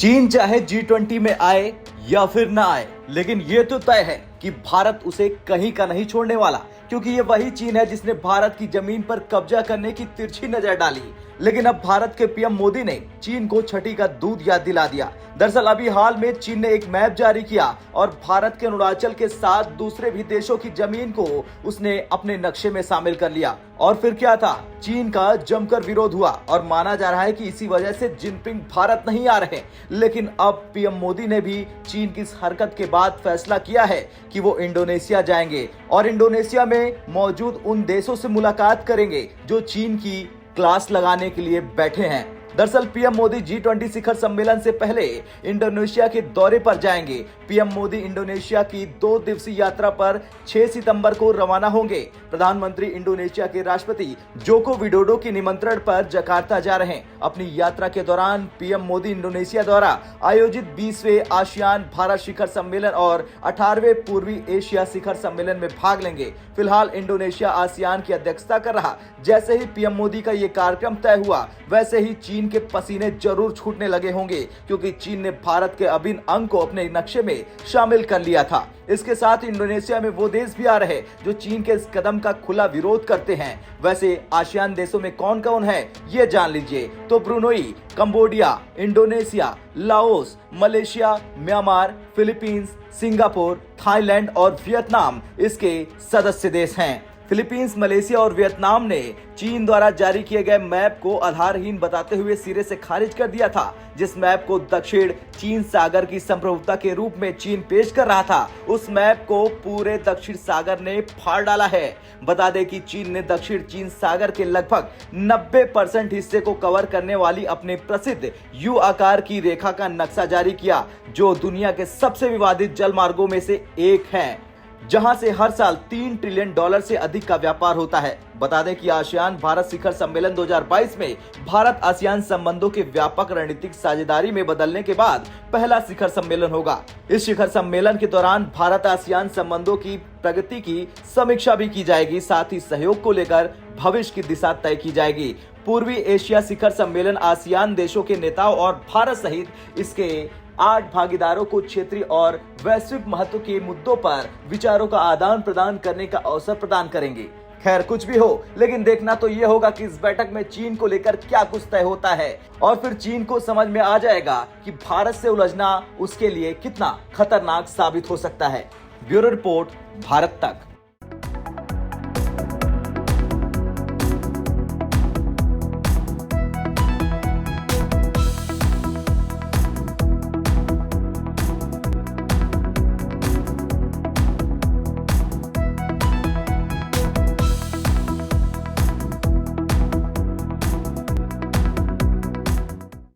चीन चाहे G20 में आए या फिर ना आए, लेकिन ये तो तय है कि भारत उसे कहीं का नहीं छोड़ने वाला, क्योंकि ये वही चीन है जिसने भारत की जमीन पर कब्जा करने की तिरछी नजर डाली। लेकिन अब भारत के पीएम मोदी ने चीन को छठी का दूध याद दिला दिया। दरअसल अभी हाल में चीन ने एक मैप जारी किया और भारत के अरुणाचल के साथ दूसरे भी देशों की जमीन को उसने अपने नक्शे में शामिल कर लिया। और फिर क्या था, चीन का जमकर विरोध हुआ और माना जा रहा है कि इसी वजह से जिनपिंग भारत नहीं आ रहे। लेकिन अब पीएम मोदी ने भी चीन की इस हरकत के बाद फैसला किया है कि वो इंडोनेशिया जाएंगे और इंडोनेशिया में मौजूद उन देशों से मुलाकात करेंगे जो चीन की क्लास लगाने के लिए बैठे हैं। दरअसल पीएम मोदी G20 शिखर सम्मेलन से पहले इंडोनेशिया के दौरे पर जाएंगे। पीएम मोदी इंडोनेशिया की 2 दिवसीय यात्रा पर 6 सितंबर को रवाना होंगे। प्रधानमंत्री इंडोनेशिया के राष्ट्रपति जोको विडोडो के निमंत्रण पर जकार्ता जा रहे हैं। अपनी यात्रा के दौरान पीएम मोदी इंडोनेशिया द्वारा आयोजित 20वें आसियान भारत शिखर सम्मेलन और 18वें पूर्वी एशिया शिखर सम्मेलन में भाग लेंगे। फिलहाल इंडोनेशिया आसियान की अध्यक्षता कर रहा। जैसे ही पीएम मोदी का ये कार्यक्रम तय हुआ, वैसे ही चीन के पसीने जरूर छूटने लगे होंगे, क्योंकि चीन ने भारत के अभिन्न अंग को अपने नक्शे में शामिल कर लिया था। इसके साथ इंडोनेशिया में वो देश भी आ रहे जो चीन के इस कदम का खुला विरोध करते हैं। वैसे आसियान देशों में कौन कौन है, ये जान लीजिए। तो Brunei, Cambodia, Indonesia, Laos, Malaysia, Myanmar, Philippines, Singapore, Thailand और वियतनाम इसके सदस्य देश हैं। फिलीपींस, मलेशिया और वियतनाम ने चीन द्वारा जारी किए गए मैप को आधारहीन बताते हुए सिरे से खारिज कर दिया था। जिस मैप को दक्षिण चीन सागर की संप्रभुता के रूप में चीन पेश कर रहा था, उस मैप को पूरे दक्षिण सागर ने फाड़ डाला है। बता दें कि चीन ने दक्षिण चीन सागर के लगभग 90% हिस्से को कवर करने वाली अपने प्रसिद्ध यू आकार की रेखा का नक्शा जारी किया, जो दुनिया के सबसे विवादित जल मार्गों में से एक है, जहां से हर साल $3 ट्रिलियन से अधिक का व्यापार होता है। बता दें कि आसियान भारत शिखर सम्मेलन 2022 में भारत आसियान संबंधों के व्यापक रणनीतिक साझेदारी में बदलने के बाद पहला शिखर सम्मेलन होगा। इस शिखर सम्मेलन के दौरान भारत आसियान संबंधों की प्रगति की समीक्षा भी की जाएगी, साथ ही सहयोग को लेकर भविष्य की दिशा तय की जाएगी। पूर्वी एशिया शिखर सम्मेलन आसियान देशों के नेताओं और भारत सहित इसके 8 भागीदारों को क्षेत्रीय और वैश्विक महत्व के मुद्दों पर विचारों का आदान प्रदान करने का अवसर प्रदान करेंगे। खैर कुछ भी हो, लेकिन देखना तो ये होगा कि इस बैठक में चीन को लेकर क्या कुछ तय होता है और फिर चीन को समझ में आ जाएगा कि भारत से उलझना उसके लिए कितना खतरनाक साबित हो सकता है। ब्यूरो रिपोर्ट, भारत तक।